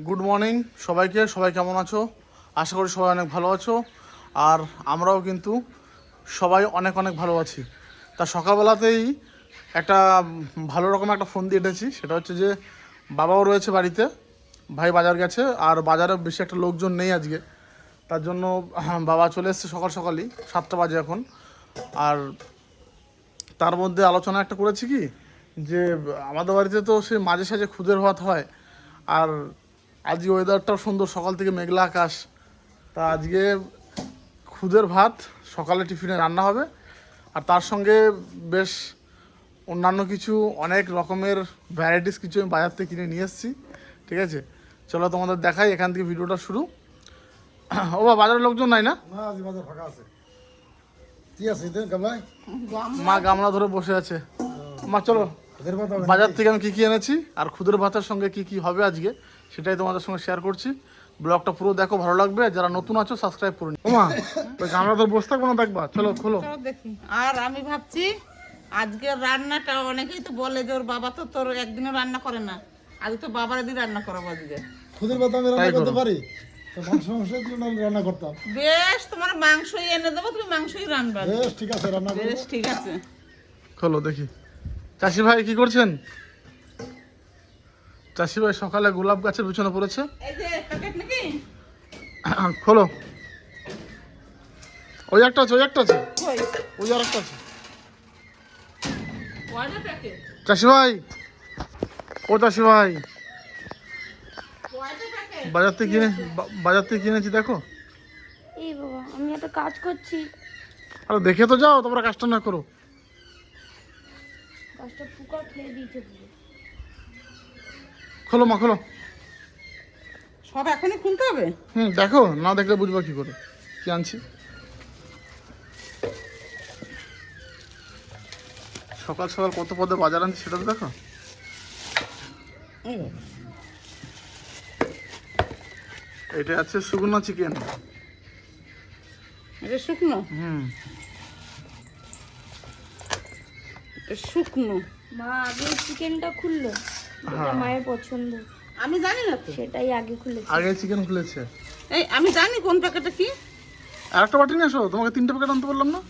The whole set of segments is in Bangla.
গুড মর্নিং সবাইকে। সবাই কেমন আছো? আশা করি সবাই অনেক ভালো আছো। আর আমরাও কিন্তু সবাই অনেক অনেক ভালো আছি। তা সকালবেলাতেই একটা ভালো রকম একটা ফোন দিয়ে এটেছি। সেটা হচ্ছে যে বাবাও রয়েছে বাড়িতে, ভাই বাজার গেছে, আর বাজারে বেশি একটা লোকজন নেই আজকে। তার জন্য বাবা চলে এসছে সকাল সকালই, 7টা বাজে এখন। আর তার মধ্যে আলোচনা একটা করেছি কি, যে আমাদের বাড়িতে তো সে মাঝে সাঝে খুদের ভাত হয়। আর আজকে ওয়েদারটাও সুন্দর, সকাল থেকে মেঘলা আকাশ। তা আজকে খুদের ভাত সকালে টিফিনে রান্না হবে। আর তার সঙ্গে বেশ অন্যান্য কিছু অনেক রকমের ভ্যারাইটিস কিছু আমি বাজার থেকে কিনে নিয়ে এসেছি। ঠিক আছে, চলো তোমাদের দেখাই, এখান থেকে ভিডিওটা শুরু। ও বা বাজারের লোকজন নাই না? না, আজ বাজার ফাঁকা আছে। কি আছে এতে গামলায়? মা গামলা ধরে বসে আছে। মা চলো, এদের কথা হবে বাজার নাকি? থেকে আমি কী কী এনেছি আর খুদের ভাতের সঙ্গে কী কী হবে আজকে সেটাই তোমাদের সঙ্গে শেয়ার করছি। ব্লগটা পুরো দেখো, ভালো লাগবে। যারা নতুন আছো সাবস্ক্রাইব করুন। ওমা, ওই গামলা ধরে বসে থাকবো না, দেখবা। চলো খোলো। চলো দেখি। আর আমি ভাবছি আজকের রান্নাটা, অনেকেই তো বলে যে ওর বাবা তো তোর একদিনও রান্না করে না, আজকে তো বাবার দিয়ে রান্না করাবো আজকে। খুদের ভাত আমি রান্না তাই করতে করো। পারি? তো মাংস দিয়ে নাহলে রান্না করতাম। বেশ, তোমার মাংসই এনে দেবো, তুমি মাংসই রান্না। বেশ, ঠিক আছে, রান্না করবো। বেশ ঠিক আছে। খোলো দেখি। চাষি ভাই কি করছেন? চাষি ভাই সকালে গোলাপ গাছের পিছনে পড়েছে। এই যে প্যাকেট নাকি? খোলো। ওই একটা আছে, ওই একটা আছে, কই? ওই আর একটা আছে। কয়টা প্যাকেট? চাষি ভাই, ও চাষি ভাই, কয়টা প্যাকেট? বাজার থেকে কিনেছি, দেখো। এই বাবা, আমি একটা কাজ করছি, আরে দেখে তো যাও, তোমরা কাজটা না করো। কাজটা পোকা খেয়ে দিয়েছে পুরো। খোলো মা, খোলো। সব এখনই খুলতে হবে? দেখো, না দেখলে বুঝবা কি করে কি আনছি। সকাল সকাল কত পদে বাজার আনছি সেটা তো দেখো। এটা আছে শুকনো চিকেন। এটা শুকনো? এটা শুকনো। মা আগে চিকেনটা খুললো, যেটা হ্যাঁ। মায়ের পছন্দ, আমি জানি না তো। সেটাই আগে খুলেছে। আগে চিকেন খুলেছে। এই আমি জানি কোন প্যাকেটটা কি। আর একটা বাটি নিয়ে আসো, তোমাকে 3টে প্যাকেট আনতে বললাম না?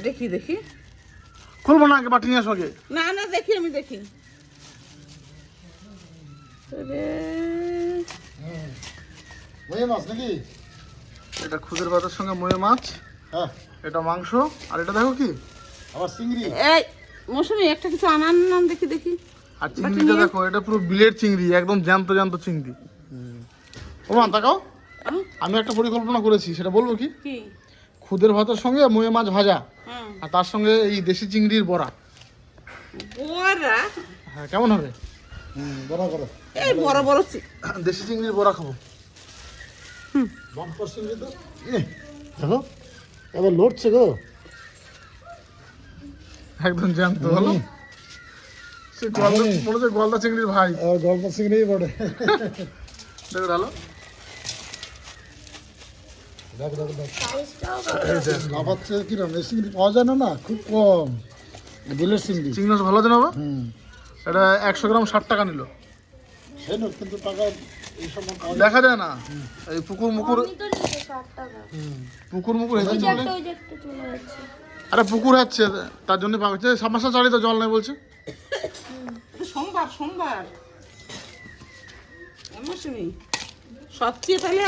দেখি দেখি। খুলবো না, আগে বাটি নিয়ে আসো আগে। না না, দেখি আমি দেখি। আরে, ওই মাছ নাকি? এটা খুদের ভাতের সঙ্গে ময়ে মাছ, হ্যাঁ, এটা মাংস, আর এটা দেখো কি, আবার চিংড়ি। এই মৌসুমি একটা কিছু আনার নাম দেখি দেখি। আর চিংড়িটা দেখো, এটা পুরো বিলের চিংড়ি, একদম জ্যান্ত জ্যান্ত চিংড়ি। ওমা তাকাও, আহ, আমি একটা পরিকল্পনা করেছি, সেটা বলবো কি? কি? খুদের ভাতের সঙ্গে ময়ে মাছ ভাজা, হুম, আর তার সঙ্গে এই দেশি চিংড়ির বড়া। বড়া? হ্যাঁ, কেমন হবে? বড় করো। এই বড় বড় দেশি চিংড়ির বড়া খাবো। বাম্পার চিংড়ি তো। দেখো, এবার লড়ছে গো। একদম জ্যান্ত হলো। সে গলদা, মনে হচ্ছে গলদা চিংড়ির ভাই। গল্প চিংড়ি বড়ে। দেখো ঢালো। দেখ দেখ দেখ, সাইজটাও লাফাচ্ছে কিরম। এই চিংড়ি পাওয়া যায় না, না খুব কম। বিলের চিংড়ি। চিংড়ি মাছ ভালো আছে না বাবা? হুম, এটা 100 গ্রাম 60 টাকা নিল। সেই না, কিন্তু টাকা এইসব মাছ পাওয়া যায়। দেখা যায় না, এই পুকুর মুকুর, আমি তো নিচে 60 টাকা। পুকুর মুকুর হেঁচে ওই যে চলে। একটা, ওই যে একটা চলে যাচ্ছে। আরে পুকুর হচ্ছে, তার জন্য পাওয়া যাচ্ছে। সামাসা চাড়ি তো জল নেই বলছে। সোমবার সোমবার। মৌসুমি সবচেয়ে তাহলে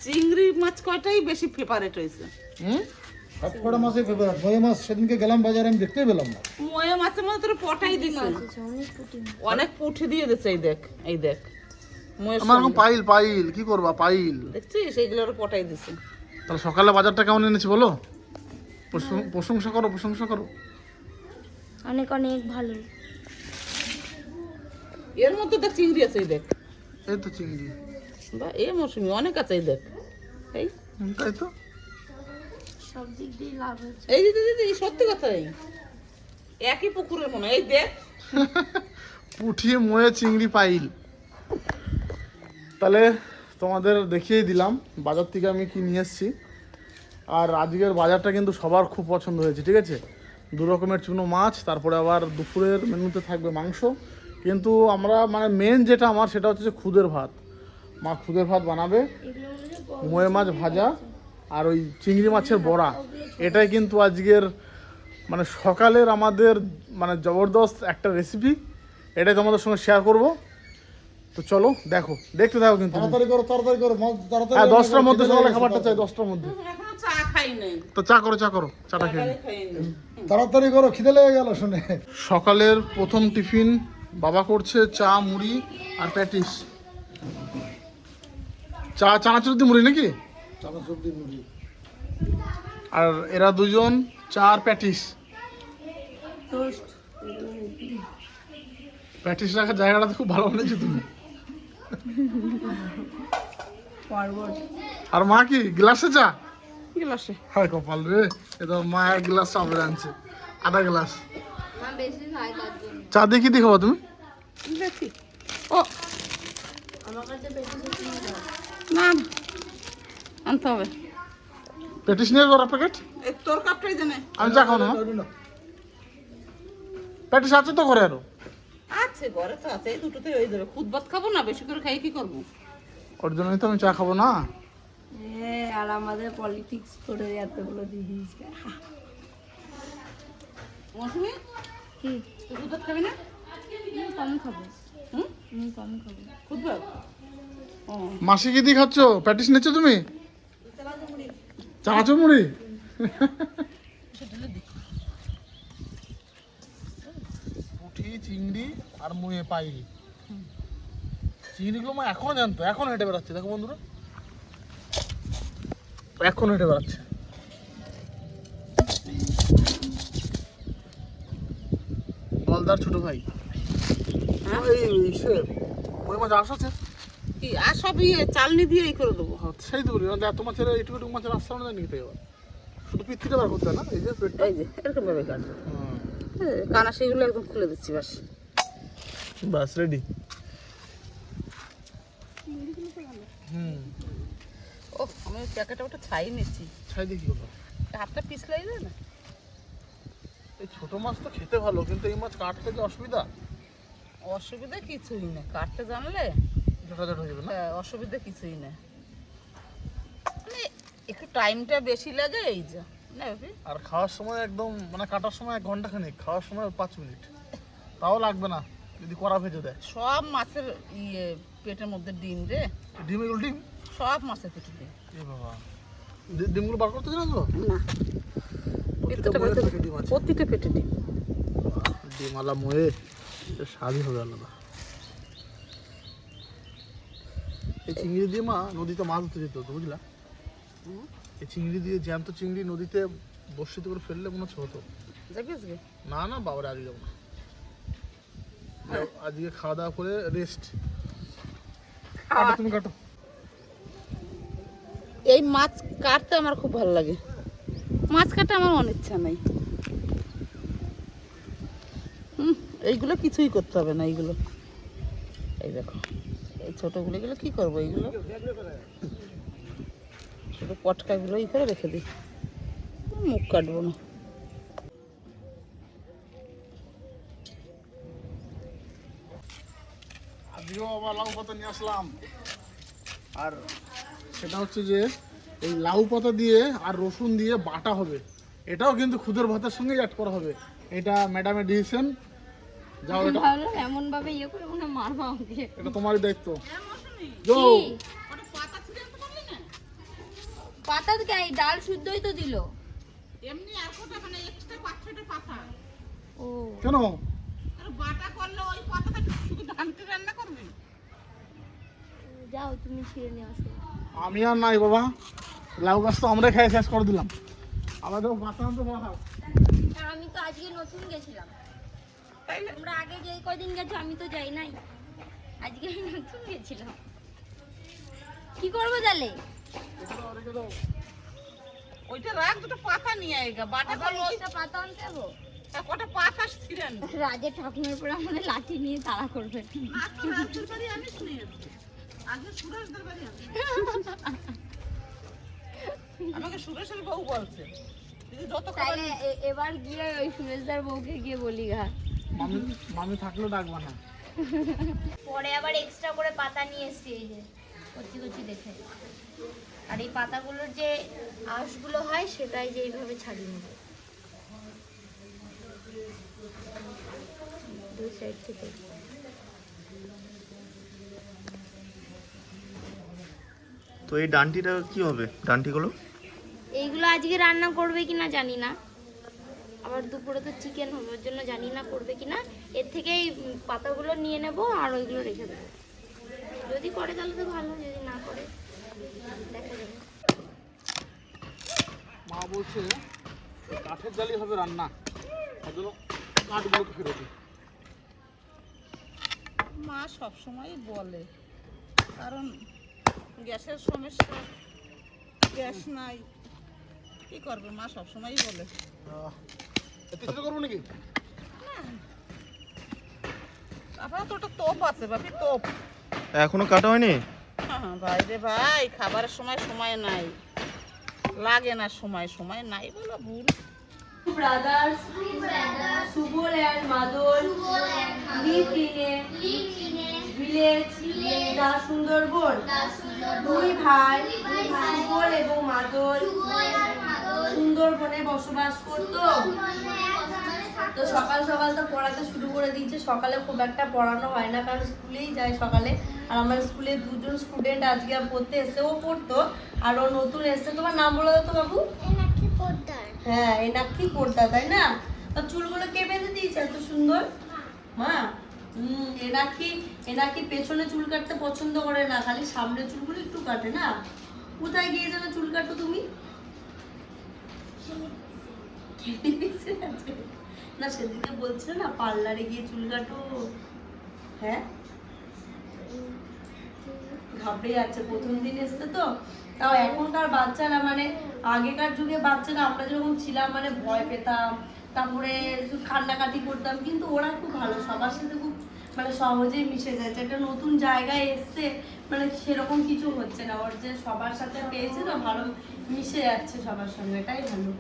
চিংড়ি মাছ কয়টাই বেশি ফেভারেট হয়েছে। হুম, সব কটা মাছই ফেভারিট। বয়ে মাছ সেদিনকে গেলাম বাজারে, আমি দেখতেই পেলাম না। ময়া মাছের মধ্যে তোর পটাই দিছে, মাছ আছে, অনেক পুঁটি মাছ। অনেক পুঁটি দিয়ে দিচ্ছে। এই দেখ, এই দেখ ময়ের আমার এখন সঙ্গে। পাইল পাইল, কি করবা পাইল। দেখছিস, এইগুলোর পটাই দিছে। তাহলে সকালে বাজারটা কেমন এনেছি বলো? প্রশংসা করো, প্রশংসা করো। অনেক অনেক ভালো। এর মধ্যে দেখ চিংড়ি আছে, এই দেখ। এই তো চিংড়ি। বা এ মৌসুমি অনেক আছে, এই দেখ। এই তাই তো। সব দিক দিয়ে লাভ হচ্ছে। এই দিদি দিদি, সত্যি কথাই একই পুকুরের মনে হয়। এই দেখ, পুঠিয়ে ময়ে চিংড়ি পাইল। তাহলে তোমাদের দেখিয়ে দিলাম বাজার থেকে আমি কি নিয়ে এসেছি। আর আজকের বাজারটা কিন্তু সবার খুব পছন্দ হয়েছে। ঠিক আছে, 2 রকমের চুনো মাছ, তারপরে আবার দুপুরের মেনুতে থাকবে মাংস, কিন্তু আমরা মানে মেন যেটা আমার সেটা হচ্ছে যে খুদের ভাত। মা খুদের ভাত বানাবে, এগুলো মনে হয় বড়। মোয়ে মাছ ভাজা আর ওই চিংড়ি মাছের বড়া। এটাই কিন্তু আজকের মানে সকালের আমাদের মানে জবরদস্ত একটা রেসিপি। এটাই তোমাদের সঙ্গে শেয়ার করব। তো চলো দেখতে থাকো কিন্তু। তাড়াতাড়ি করো তাড়াতাড়ি হ্যাঁ, রান্না 10টার করো, মধ্যে খিদে সকালে লেগে খাবারটা গেছে, চাই, 10টার মধ্যে। এখনো চা খাই নাই, তো চা করো চাটা খেয়ে নিই। খাই নাই। তাড়াতাড়ি করো খিদে লেগে গেল শুনে। সকালের প্রথম টিফিন বাবা করছে চা, মুড়ি আর প্যাটিস। চানাচুর দিয়ে মুড়ি নাকি? চানা সবজি মুড়ি। আর এরা দুজন চা আর প্যাটিস। প্যাটিস রাখার জায়গাটা তো খুব ভালো বানিয়েছো তুমি। আর মা কি গ্লাসে চা? গ্লাসে হায় কপাল রে, এটা মা এক গ্লাস চা বেড়ে আনছে, আধা গ্লাস। চা দিয়ে কি দিয়ে খাবো তুমি? দেখি। ও আমার কাছে বেশি কিছু নেই। না না, আনতে হবে। প্যাটিস নিয়ে যাবো প্যাকেট। এই তোর কাপটাই জানে। আমি চা খাবো না। প্যাটিস আছে তো ঘরে আরো? আছে, ঘরে তো আছে, এই দুটোতে হয়ে যাবে। খুদ ভাত খাবো না, বেশি করে খাই কি করবো? ওর জন্যই তো আমি চা খাবো না। হ্যাঁ, আর আমাদের পলিটিক্স করে এতগুলো দিয়ে দিয়েছে। মৌসুমি, কি? তুই খুদ ভাত খাবি না? আমি কম খাবো। হুম, আমি কম খাবো। খুদ ভাত। ও মাসি কি দিয়ে খাচ্ছ? প্যাটিস নিচ্ছ তুমি? চানাচুর মুড়ি। পুঁটি, চিংড়ি আর মুয়ে পাইরি। চিংড়িগুলো মা এখনো জানতো, এখন হেঁটে বেড়াচ্ছে। দেখো বন্ধুরা, এখন হেঁটে বেড়াচ্ছে। বলদার ছোট ভাই। এই সে মুয়ে মাছ আসছে। কি আর সব ইয়ে চালনি দিয়ে এই করে দেবো। সেই তো বলি, এত মাছের এইটুকু মাছের রাস্তা না নিতে এবার শুধু পিত্তিটা বার করতে হয় না? এই যে পেটটা। এই যে এরকম ভাবে কাটবো। কানা সেগুলো একদম খুলে দিচ্ছি, বাস। বাস রেডি। হুম, ও আমি ওই প্যাকেটটা ওটা ছাই নিচ্ছি। ছাই দেখি কথা। হাতটা পিছলাই যায় না। এই ছোট মাছ তো খেতে ভালো, কিন্তু এই মাছ কাটতে যে অসুবিধা। অসুবিধা কিছুই না, কাটতে জানলে ঝটাঝট হয়ে যাবে না? অসুবিধা কিছুই না। মানে একটু টাইমটা বেশি লাগে, এই যা না বাপি। আর খাওয়ার সময় একদম মানে কাটার সময় 1 ঘন্টা খানিক, খাওয়ার সময় 5 মিনিট, তাও লাগবে না যদি কড়া ভেজে দেয়। সব মাছের ইয়ে পেটের মধ্যে ডিম রে, ডিম, এগুলো ডিম? সব মাছের পেটে ডিম। এ বাবা, ডিমগুলো বার করতে জানো তো? না, প্রতিটা মুয়ের পেটে ডিম আছে। প্রতিটা পেটে ডিম। ডিম আলা মুয়ে, এর স্বাদই হবে আলাদা। এই চিংড়ি দিয়ে মা নদীতে মাছ ধরতে যেত, বুঝলা? এই চিংড়ি দিয়ে, জ্যান্ত চিংড়ি নদীতে বর্ষিতে করে ফেললে মনে হচ্ছে হতো। যাবি আজকে? না না বাবারে, আজকে যাবো না। আজকে খাওয়া দাওয়া করে রেস্ট। তুমি কাটো। এই মাছ কাটতে আমার খুব ভালো লাগে, মাছ কাটতে আমার মনে ইচ্ছা নাই। এইগুলো কিছুই করতে হবে না, এইগুলো এই দেখো, এই ছোটগুলো এগুলো কি করবো? এইগুলো ছোট পটকাগুলো ই করে রেখে দিই, মুখ কাটবো না। আজকেও আবার লাউ পাতা নিয়ে আসলাম। আর সেটা হচ্ছে যে এই লাউ পাতা দিয়ে আর রসুন দিয়ে বাটা হবে। এটাও কিন্তু খুদের ভাতের সঙ্গে অ্যাড করা হবে। এটা ম্যাডামের ডিসিশন। যাও, এটা ভালো এমন ভাবে ইয়ে করে মনে মারবো আমাকে। এটা তোমারই দায়িত্ব। যাও। কি? পাতা তো কি ডাল শুদ্ধই তো দিল। এমনি আর কোটা মানে এক্সট্রা 5-6টা পাতা। ও কেন? আর বাটা করলে ওই পাতাটা শুধু ডান্টি রান্না করবি? যাও তুমি ছিঁড়ে নিয়ে আসো। আমি আর নাই বাবা, লাউ গাছ তো আমরা খেয়ে শেষ করে দিলাম। আমাদের বাতা আনতে পাঠাও। আর আমি তো আজকে নতুন গেছিলাম। তাই না? তোমরা আগে যে কদিন গেছো আমি তো যাই নাই। আজকে আমি নতুন গেছিলাম। কি করবো তাহলে? ওইটা রাখ, দুটো পাতা নিয়ে আয় গা, বাটা করলে ওই একটা পাতা আনতে যাবো। কটা পাতা ছিঁড়েন। রাজের ঠাকুরের পরে আমাদের লাঠি নিয়ে তাড়া করবে। আজকে রাজের বাড়ি আনিস নি, আজকে সুরেশদের বাড়ি আনিস। আমাকে সুরেশের বউ বলছে দিদি যত খাবার তাইলে এবার গিয়ে ওই সুরেশদার বউকে গিয়ে বলি গা। মামি থাকলেও ডাকবা না। পরে আবার এক্সট্রা করে পাতা নিয়ে এসছি, এই যে কচি কচি দেখে। আর এই পাতাগুলোর যে আঁশগুলো হয় সেটাই যে এইভাবে ছাড়িয়ে নেব দুই সাইড থেকে। তো এই ডান্টিটা কি হবে, ডান্টিগুলো? এইগুলো আজকে রান্না করবে কিনা জানি না, আবার দুপুরে তো চিকেন হবে, ওর জন্য জানি না করবে কিনা। এর থেকেই পাতাগুলো নিয়ে নেব আর ওইগুলো রেখে দেবো, যদি করে তাহলে তো ভালো, যদি না করে দেখা যাবে। মা বলছে কাঠের জালি হবে রান্না, তার জন্য কাঠগুলোকে ফেরত দিই। মা সবসময়ই বলে, কারণ গ্যাসের সমস্যা, গ্যাস নাই, কি করবে মা সবসময়ই বলে। এতে ছোট করবো নাকি? আপনার তো একটা তোপ আছে বাপি, তোপ। এখনো কাটা হয়নি? হ্যাঁ ভাই রে ভাই, খাবারের সময় সময় নাই, লাগে না সময়, সময় নাই বলো ভুল। Brothers, Subol and Madol live in a village, the Sundarban. দুই ভাই সুবল এবং মাদল সুন্দরবনে বসবাস করত। তো সকাল সকাল তো পড়াতে শুরু করে দিয়েছে। সকালে খুব একটা পড়ানো হয় না, কারণ স্কুলেই যায় সকালে। আর আমার স্কুলে দুজন স্টুডেন্ট আজকে পড়তে এসে, ও পড়তো আর ও নতুন এসে। তোমার নাম বলো তো বাবু? হ্যাঁ, এনাক্ষী পোদ্দার, তাই না? তার চুলগুলো কে বেঁধে দিয়েছে এত সুন্দর? মা। এনাক্ষী পেছনে চুল কাটতে পছন্দ করে না, খালি সামনের চুলগুলো একটু কাটে না। কোথায় গিয়ে যেন চুল কাটো তুমি? না, সেদিকে বলছিল না পার্লারে গিয়ে চুল কাটো। হ্যাঁ, ঘাবড়ে যাচ্ছে, প্রথম দিন এসছে তো। তাও এখনকার বাচ্চারা, মানে আগেকার যুগে বাচ্চারা আমরা যেরকম ছিলাম, মানে ভয় পেতাম, তারপরে কান্নাকাটি করতাম, কিন্তু ওরা খুব ভালো, সবার সাথে খুব মানে সহজেই মিশে যাচ্ছে। একটা নতুন জায়গায় এসছে, মানে সেরকম কিছু হচ্ছে না, ওর যে সবার সাথে পেয়েছে না, ভালো মিশে যাচ্ছে সবার সঙ্গে, এটাই ভালো।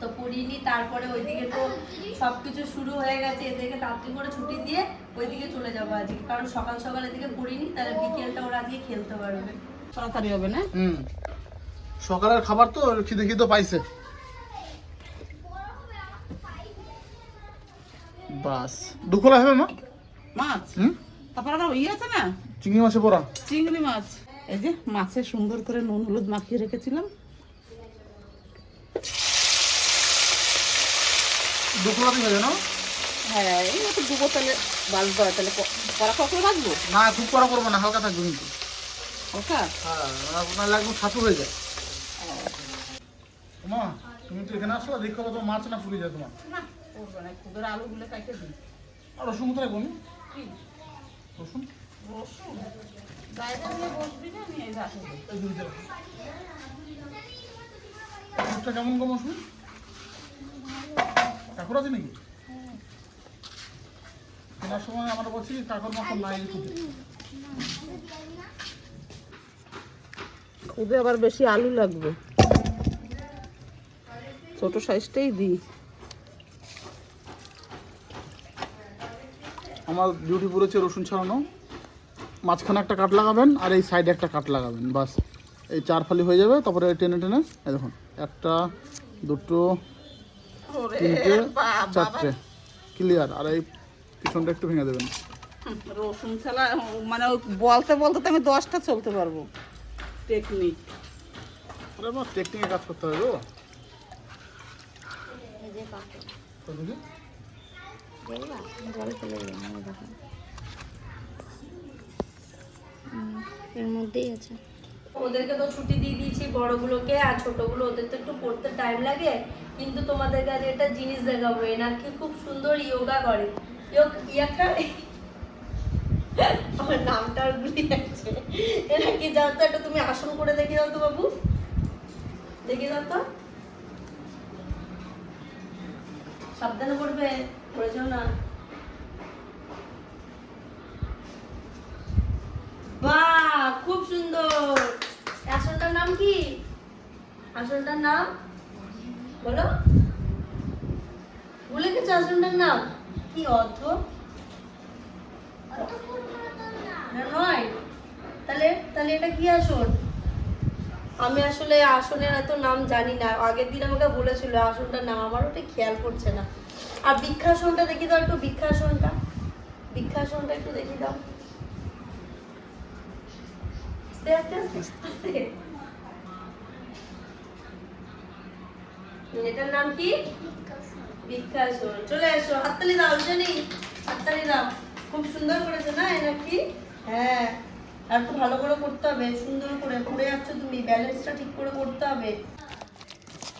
তো পড়িনি, তারপরে ওইদিকে তো সবকিছু শুরু হয়ে গেছে, এদেরকে তাড়াতাড়ি করে ছুটি দিয়ে ওইদিকে চলে যাবো আজকে, কারণ সকাল সকাল এদিকে পড়িনি, তাহলে বিকেলটা ওরা আজকে খেলতে পারবে। তাড়াতাড়ি হবে না? সকালের খাবার তো খিদে খিদে পাইছে। বাস দুখোলা হবে মা? মাছ, তারপর আবার ইয়ে আছে না, চিংড়ি মাছে পড়া। চিংড়ি মাছ। এই যে মাছে সুন্দর করে নুন হলুদ মাখিয়ে রেখেছিলাম। দুখোলাতে হবে না? হ্যাঁ, এই একটু ডুবো তেলে বাজবো, তাহলে কড়া কড়া করে বাজবো না, খুব কড়া করবো না, হালকা থাকবে কিন্তু। হালকা। হ্যাঁ, আপনার লাগবে ছাতু হয়ে যায়। মা তুমি তো এখানে আসো, দেখো তো মাছ না পুড়ে যায় তোমার। না করবো না, খুদের আলুগুলো কাটে দিই। আর রসুন কোথায় বলুন? কি রসুন রসুন জায়গা নিয়ে বসবি না, নিয়ে যাবো। এই দুইটা রসুনটা কেমন কম রসুন? কাকুর আছে নাকি? কেনার সময় আমরা বলছি কাকুর মতন নাই। খুদে আবার বেশি আলু লাগবে, ছোট সাইজটাই দিই। আমার ডিউটি পড়েছে রসুন ছাড়ানো। মাঝখানে একটা কাট লাগাবেন আর এই সাইডে একটা কাট লাগাবেন, বাস এই 4 ফালি হয়ে যাবে। তারপরে টেনে টেনে এই দেখুন, 1 2 3 4 ক্লিয়ার। আর এই পিছনটা একটু ভেঙে দেবেন। রসুন ছাড়া মানে বলতে বলতে তো আমি 10টা চলতে পারবো। টেকনিক, আরে বাবা, টেকনিকে কাজ করতে হবে গো। এই যে পাতা তো দেখি দেখবা জলে চলে গেল, মনে দেখো এর মধ্যেই আছে। ওদেরকে তো ছুটি দিয়ে দিয়েছি বড়গুলোকে, আর ছোটগুলো ওদের তো একটু পড়তে টাইম লাগে। কিন্তু তোমাদের কাছে একটা জিনিস দেখাবো, এনাকে খুব সুন্দর যোগা করে। আমার নামটা আর ভুলে যাচ্ছে। এনাকে যাও তো, একটা তুমি আসন করে দেখে দাও তো বাবু, দেখে দাও তো, সাবধানে পড়বে, পড়ে যাও না। বাহ, খুব সুন্দর। আসনটার নাম কি? আসনটার নাম বলো, ভুলে গেছো আসনটার নাম কি? অর্থ নয় তাহলে তাহলে এটা কি আসন? আমি আসলে আসনের এত নাম জানি না, আগের দিন আমাকে বলেছিল আসনটার নাম, আমার ওটা খেয়াল করছে না। আর বৃক্ষাসনটা দেখি দাও একটু, বৃক্ষাসনটা একটু দেখি দাও। আস্তে আস্তে আস্তে আস্তে। এটার নাম কি? বৃক্ষাসন। চলে এসো, হাততালি দাও, জানি হাততালি দাও। খুব সুন্দর করেছে না এটা কি? হ্যাঁ, আর একটু ভালো করে করতে হবে, সুন্দর করে পড়ে যাচ্ছ তুমি, ব্যালেন্সটা ঠিক করে করতে হবে।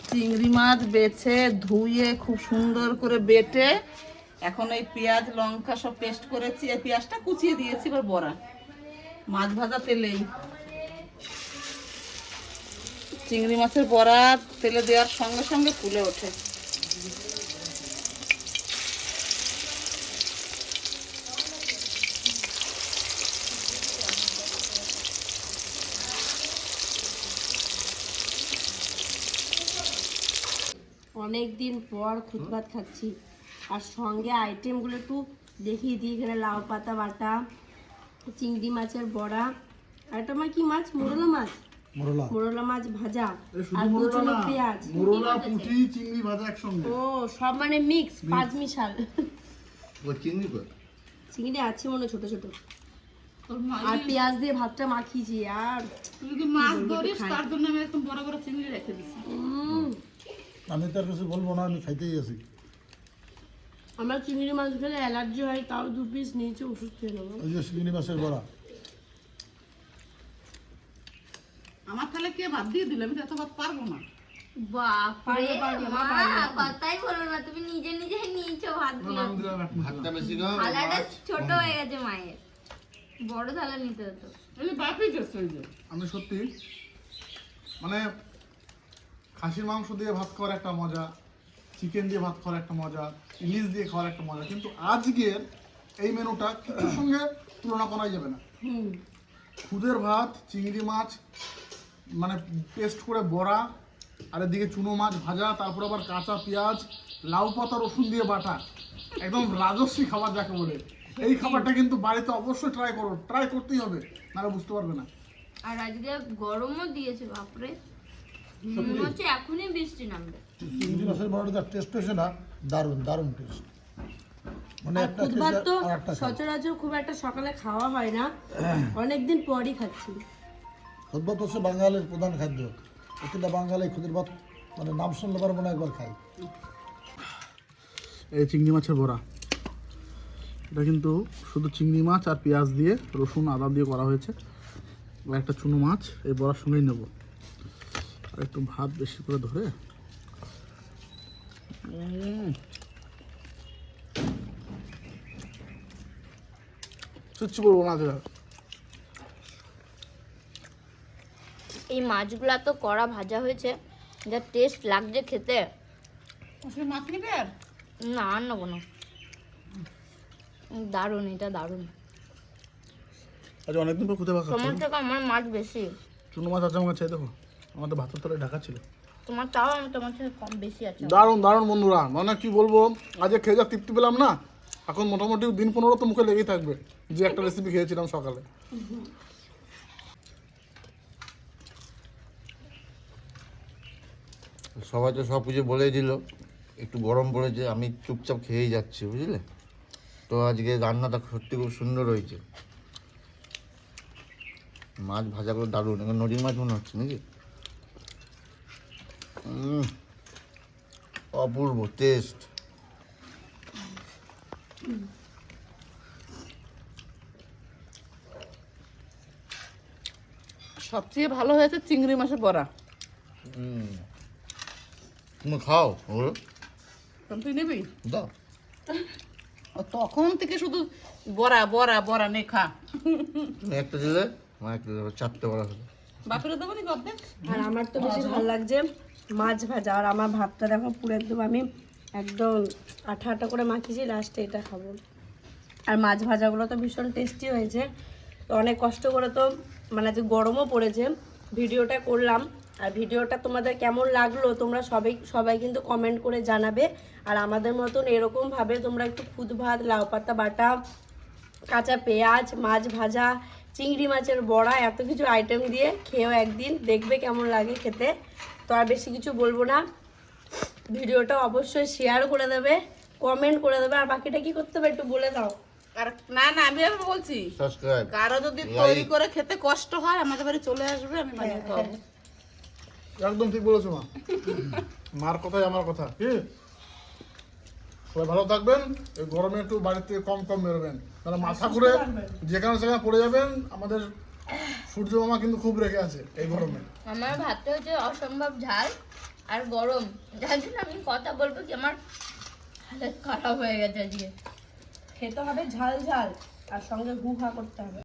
চিংড়ি মাছ বেছে ধুয়ে খুব সুন্দর করে বেটে এখন এই পেঁয়াজ লঙ্কা সব পেস্ট করেছি, এই পেঁয়াজটা কুচিয়ে দিয়েছি, এবার বড়া মাছ ভাজা তেলেই চিংড়ি মাছের বড়া তেলে দেওয়ার সঙ্গে সঙ্গে ফুলে ওঠে। অনেক দিন পর খুদ ভাত খাচ্ছি, আর সঙ্গে আইটেমগুলো একটু দেখিয়ে দিই। এখানে লাউ পাতা বাটা, চিংড়ি মাছের বড়া, আর এটা আমার কি মাছ? মোরলা মাছ, মোরলা মোরলা মাছ ভাজা, এই শুধু আর মোরলা কুচনো না, পেঁয়াজ। মোরলা পুঁটি চিংড়ি ভাজা একসঙ্গে। ও সব মানে মিক্স, পাঁচ মিশাল। ও চিংড়ি কই? চিংড়ি আছে মনে ছোট ছোট, তোর মা- আর পেঁয়াজ দিয়ে ভাতটা মাখিয়েছি। আর তুই যদি মাছ ধরিস তার জন্য আমি একদম বড় বড় চিংড়ি রেখে দিচ্ছি। আমি তো আর কিছু বলবো না, আমি খাইতেই আছি। আমার চিংড়ি মাছ খেলে অ্যালার্জি হয়, তাও 2 পিস নিয়েছি, ওষুধ খেয়ে নেবো। ওই যে চিংড়ি মাছের বড়া। আমার তাহলে কে ভাত দিয়ে দিল? আমি তো এত ভাত পারবো না। বাপরে মা, কথাই বলো না, তুমি নিজে নিজে নিয়েছো ভাতগুলো। ভাতটা বেশি দাও। থালাটা ছোট হয়ে গেছে মায়ের, বড় থালা নিতে হতো। এই যে বাপই গেছে ওই যে। আমি সত্যি মানে খাসির মাংস দিয়ে ভাত খাওয়ার একটা মজা, চিকেন দিয়ে ভাত খাওয়ার একটা মজা, ইলিশ দিয়ে খাওয়ার একটা মজা, কিন্তু আজকের এই মেনুটা কিছুর সঙ্গে তুলনা করাই যাবে না। খুদের ভাত, চিংড়ি মাছ মানে পেস্ট করে বড়া, আর এদিকে চুনো মাছ ভাজা, তারপর আবার কাঁচা পেঁয়াজ, লাউ পাতা, রসুন দিয়ে বাটা, একদম রাজস্বী খাবার যাকে বলে। এই খাবারটা কিন্তু বাড়িতে অবশ্যই ট্রাই করতেই হবে, নাহলে বুঝতে পারবে না। আর আজকে গরমও দিয়েছে, বাপরে মনে হচ্ছে এখনই বৃষ্টি নামবে। চিংড়ি মাছের বড়াটা যা টেস্ট হয়েছে না, দারুণ দারুণ টেস্ট। মানে আর একটা খুদ ভাত তো আর একটা সচরাচর খুব একটা সকালে খাওয়া হয় না, অনেকদিন পরই খাচ্ছি। খুদ ভাত হচ্ছে বাঙালির প্রধান খাদ্য। প্রতিটা বাঙালি খুদের ভাত মানে নাম শুনলে পারবো না, একবার খাই। এই চিংড়ি মাছের বড়া, এটা কিন্তু শুধু চিংড়ি মাছ আর পেঁয়াজ দিয়ে, রসুন আদা দিয়ে করা হয়েছে। আর একটা চুনো মাছ এই বড়ার সঙ্গেই নেব, আর একটু ভাত বেশি করে ধরে। কিচ্ছু বলবো না আজকে। এই মাছগুলা তো কড়া ভাজা হয়েছে, যা টেস্ট লাগছে খেতে। আসলে মাছ নিবে আর না আর নেবো না, দারুণ, এটা দারুণ। আজ অনেকদিন পর খুদে ভাত খাচ্ছি। তোমার থেকে আমার মাছ বেশি, চুনো মাছ আছে আমার কাছে, দেখো আমাদের ভাতের তলায় ঢাকা ছিল। তোমার তাও আমি তোমার থেকে কম বেশি আছে। দারুণ দারুণ বন্ধুরা, মানে কি বলবো, আজকে খেয়ে যা তৃপ্তি পেলাম না, এখন মোটামুটি দিন 15 তো মুখে লেগেই থাকবে যে একটা রেসিপি খেয়েছিলাম সকালে। সবাই তো সব কিছু বলেই দিল, একটু গরম পড়েছে, আমি চুপচাপ খেয়েই যাচ্ছি, বুঝলে তো। আজকে রান্নাটা সত্যি খুব সুন্দর হয়েছে, মাছ ভাজাগুলো দারুণ, এখন নদীর মাছ মনে হচ্ছে নাকি। অপূর্ব টেস্ট। সবচেয়ে ভালো হয়েছে চিংড়ি মাছের বড়া। তুমি খাও ওগুলো, তুই নিবি? দাও। ও তখন থেকে শুধু বড়া বড়া বড়া নে খা। তুমি একটা দিলে, আমার একটা দিলে, 4টে বড়া হলো। বাপেরা দেবো নাকি অর্ধেক? আর আমার তো বেশি ভালো লাগছে মাছ ভাজা, আর আমার ভাতটা দেখো পুরো একদম আমি একদম আঠা আঠা করে মাখিয়েছি, লাস্টে এটা খাবো। আর মাছ ভাজাগুলো তো ভীষণ টেস্টি হয়েছে। তো অনেক কষ্ট করে তো মানে আজকে গরমও পড়েছে, ভিডিওটা করলাম। আর ভিডিওটা তোমাদের কেমন লাগলো তোমরা সবাই কিন্তু কমেন্ট করে জানাবে। আর আমাদের মতন এরকমভাবে তোমরা একটু খুদ ভাত, লাউ পাতা বাটা, কাঁচা পেঁয়াজ, মাছ ভাজা, চিংড়ি মাছের বড়া, এত কিছু আইটেম দিয়ে খেয়েও একদিন দেখবে কেমন লাগে খেতে। তো আর বেশি কিছু বলবো না, ভিডিওটা অবশ্যই শেয়ার করে দেবে, কমেন্ট করে দেবে। আর বাকিটা কি করতে হবে একটু বলে দাও। আর না না আমি এখন বলছি, সাবস্ক্রাইব। কারো যদি তৈরি করে খেতে কষ্ট হয় আমাদের বাড়ি চলে আসবে, আমি বানিয়ে খাওয়াবো। একদম ঠিক বলেছো মা, মার কথাই আমার কথা। কি সবাই ভালো থাকবেন, এই গরমে একটু বাড়ির থেকে কম কম বেরোবেন, কারণ মাথা ঘুরে যেখানে সেখানে পড়ে যাবেন। আমাদের সূর্য মামা কিন্তু খুব রেখে আছে এই গরমে। আমার ভাতটা হচ্ছে অসম্ভব ঝাল আর গরম, যার জন্য আমি কথা বলবো কি আমার হালত খারাপ হয়ে গেছে আজকে। খেতে হবে ঝাল ঝাল, আর সঙ্গে হু হা করতে হবে।